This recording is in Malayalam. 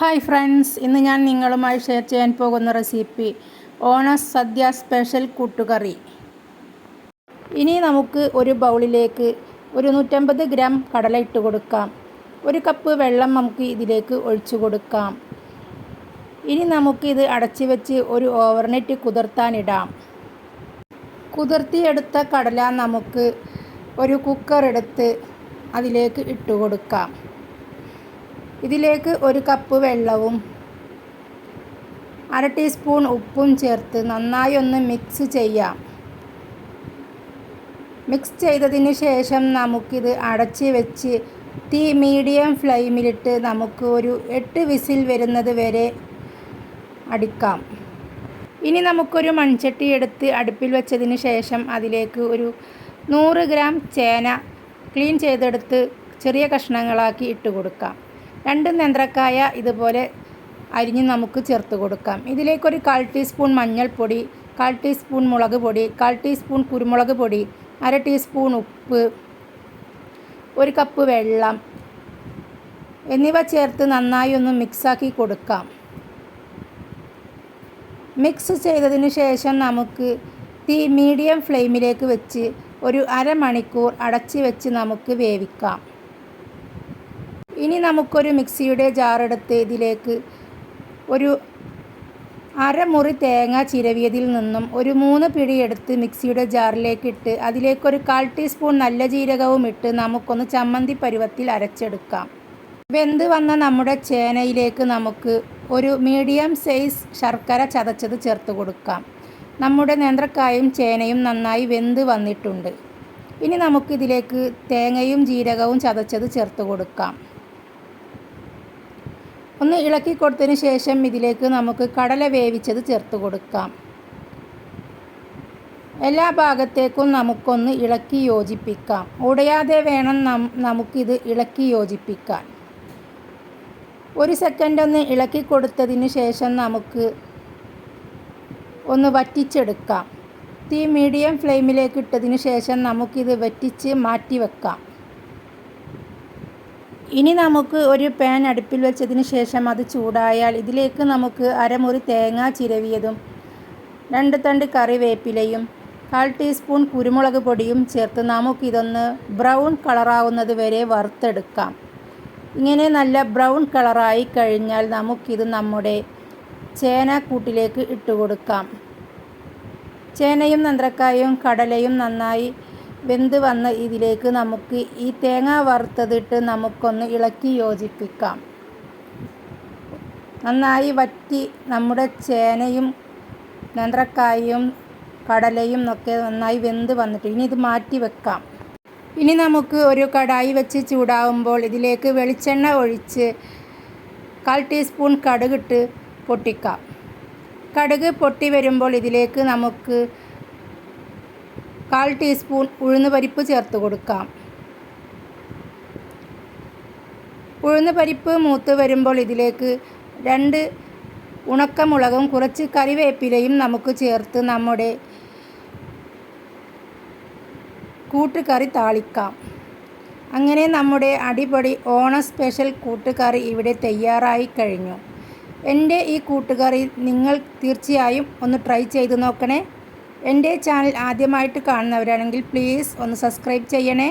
ഹായ് ഫ്രണ്ട്സ്, ഇന്ന് ഞാൻ നിങ്ങളുമായി ഷെയർ ചെയ്യാൻ പോകുന്ന റെസിപ്പി ഓണം സദ്യ സ്പെഷ്യൽ കൂട്ടുകറി. ഇനി നമുക്ക് ഒരു ബൗളിലേക്ക് ഒരു 150 ഗ്രാം കടല ഇട്ട് കൊടുക്കാം. 1 കപ്പ് വെള്ളം നമുക്ക് ഇതിലേക്ക് ഒഴിച്ചു കൊടുക്കാം. ഇനി നമുക്കിത് അടച്ചു വെച്ച് ഒരു ഓവർനൈറ്റ് കുതിർത്താനിടാം. കുതിർത്തിയെടുത്ത കടല നമുക്ക് ഒരു കുക്കർ എടുത്ത് അതിലേക്ക് ഇട്ട് കൊടുക്കാം. ഇതിലേക്ക് 1 കപ്പ് വെള്ളവും 1/2 ടീസ്പൂൺ ഉപ്പും ചേർത്ത് നന്നായി ഒന്ന് മിക്സ് ചെയ്യാം. മിക്സ് ചെയ്തതിന് ശേഷം നമുക്കിത് അടച്ച് വെച്ച് തീ മീഡിയം ഫ്ലെയിമിലിട്ട് നമുക്ക് ഒരു 8 വിസിൽ വരുന്നത് വരെ അടിക്കാം. ഇനി നമുക്കൊരു മൺചട്ടി എടുത്ത് അടുപ്പിൽ വെച്ചതിന് ശേഷം അതിലേക്ക് ഒരു 100 ഗ്രാം ചേന ക്ലീൻ ചെയ്തെടുത്ത് ചെറിയ കഷ്ണങ്ങളാക്കി ഇട്ട് കൊടുക്കാം. 2 നേന്ത്രക്കായ ഇതുപോലെ അരിഞ്ഞ് നമുക്ക് ചേർത്ത് കൊടുക്കാം. ഇതിലേക്കൊരു 1/4 ടീസ്പൂൺ മഞ്ഞൾപ്പൊടി, 1/4 ടീസ്പൂൺ മുളക് പൊടി, 1/4 ടീസ്പൂൺ കുരുമുളക് പൊടി, 1/2 ടീസ്പൂൺ ഉപ്പ്, 1 കപ്പ് വെള്ളം എന്നിവ ചേർത്ത് നന്നായി ഒന്ന് മിക്സാക്കി കൊടുക്കാം. മിക്സ് ചെയ്തതിന് ശേഷം നമുക്ക് തീ മീഡിയം ഫ്ലെയിമിലേക്ക് വെച്ച് ഒരു അരമണിക്കൂർ അടച്ച് വെച്ച് നമുക്ക് വേവിക്കാം. ഇനി നമുക്കൊരു മിക്സിയുടെ ജാറെടുത്ത് ഇതിലേക്ക് ഒരു അരമുറി തേങ്ങ ചിരവിയതിൽ നിന്നും ഒരു 3 പിടി എടുത്ത് മിക്സിയുടെ ജാറിലേക്ക് ഇട്ട് അതിലേക്കൊരു 1/4 ടീസ്പൂൺ നല്ല ജീരകവും ഇട്ട് നമുക്കൊന്ന് ചമ്മന്തി പരുവത്തിൽ അരച്ചെടുക്കാം. വെന്ത് വന്ന നമ്മുടെ ചേനയിലേക്ക് നമുക്ക് ഒരു മീഡിയം സൈസ് ശർക്കര ചതച്ചത് ചേർത്ത് കൊടുക്കാം. നമ്മുടെ നേന്ത്രക്കായും ചേനയും നന്നായി വെന്ത് വന്നിട്ടുണ്ട്. ഇനി നമുക്കിതിലേക്ക് തേങ്ങയും ജീരകവും ചതച്ചത് ചേർത്ത് കൊടുക്കാം. ഒന്ന് ഇളക്കി കൊടുത്തതിന് ശേഷം ഇതിലേക്ക് നമുക്ക് കടല വേവിച്ചത് ചേർത്ത് കൊടുക്കാം. എല്ലാ ഭാഗത്തേക്കും നമുക്കൊന്ന് ഇളക്കി യോജിപ്പിക്കാം. ഉടയാതെ വേണം നമുക്കിത് ഇളക്കി യോജിപ്പിക്കാൻ. 1 സെക്കൻഡ് ഒന്ന് ഇളക്കി കൊടുത്തതിന് ശേഷം നമുക്ക് ഒന്ന് വറ്റിച്ചെടുക്കാം. തീ മീഡിയം ഫ്ലെയിമിലേക്ക് ഇട്ടതിന് ശേഷം നമുക്കിത് വറ്റിച്ച് മാറ്റി വെക്കാം. ഇനി നമുക്ക് ഒരു പാൻ അടുപ്പിൽ വെച്ചതിന് ശേഷം അത് ചൂടായാൽ ഇതിലേക്ക് നമുക്ക് അരമുറി തേങ്ങ ചിരവിയതും 2 തണ്ട് കറിവേപ്പിലയും 1/4 ടീസ്പൂൺ കുരുമുളക് പൊടിയും ചേർത്ത് നമുക്കിതൊന്ന് ബ്രൗൺ കളറാവുന്നത് വരെ വറുത്തെടുക്കാം. ഇങ്ങനെ നല്ല ബ്രൗൺ കളറായി കഴിഞ്ഞാൽ നമുക്കിത് നമ്മുടെ ചേനക്കൂട്ടിലേക്ക് ഇട്ട് കൊടുക്കാം. ചേനയും നേന്ത്രക്കായും കടലയും നന്നായി വെന്ത് വന്ന് ഇതിലേക്ക് നമുക്ക് ഈ തേങ്ങ വറുത്തതിട്ട് നമുക്കൊന്ന് ഇളക്കി യോജിപ്പിക്കാം. നന്നായി വറ്റി നമ്മുടെ ചേനയും നേന്ത്രക്കായും കടലയും ഒക്കെ നന്നായി വെന്ത് വന്നിട്ട് ഇനി ഇത് മാറ്റി വെക്കാം. ഇനി നമുക്ക് ഒരു കടായി വെച്ച് ചൂടാവുമ്പോൾ ഇതിലേക്ക് വെളിച്ചെണ്ണ ഒഴിച്ച് 1/4 ടീസ്പൂൺ കടുകിട്ട് പൊട്ടിക്കാം. കടുക് പൊട്ടി വരുമ്പോൾ ഇതിലേക്ക് നമുക്ക് 1/4 ടീസ്പൂൺ ഉഴുന്നുപരിപ്പ് ചേർത്ത് കൊടുക്കാം. ഉഴുന്നുപരിപ്പ് മൂത്ത് വരുമ്പോൾ ഇതിലേക്ക് 2 ഉണക്കമുളകും കുറച്ച് കറിവേപ്പിലയും നമുക്ക് ചേർത്ത് നമ്മുടെ കൂട്ടുകറി താളിക്കാം. അങ്ങനെ നമ്മുടെ അടിപൊളി ഓണം സ്പെഷ്യൽ കൂട്ടുകറി ഇവിടെ തയ്യാറായി കഴിഞ്ഞു. എൻ്റെ ഈ കൂട്ടുകറി നിങ്ങൾ തീർച്ചയായും ഒന്ന് ട്രൈ ചെയ്ത് നോക്കണേ. എൻ്റെ ചാനൽ ആദ്യമായിട്ട് കാണുന്നവരാണെങ്കിൽ പ്ലീസ് ഒന്ന് സബ്സ്ക്രൈബ് ചെയ്യണേ.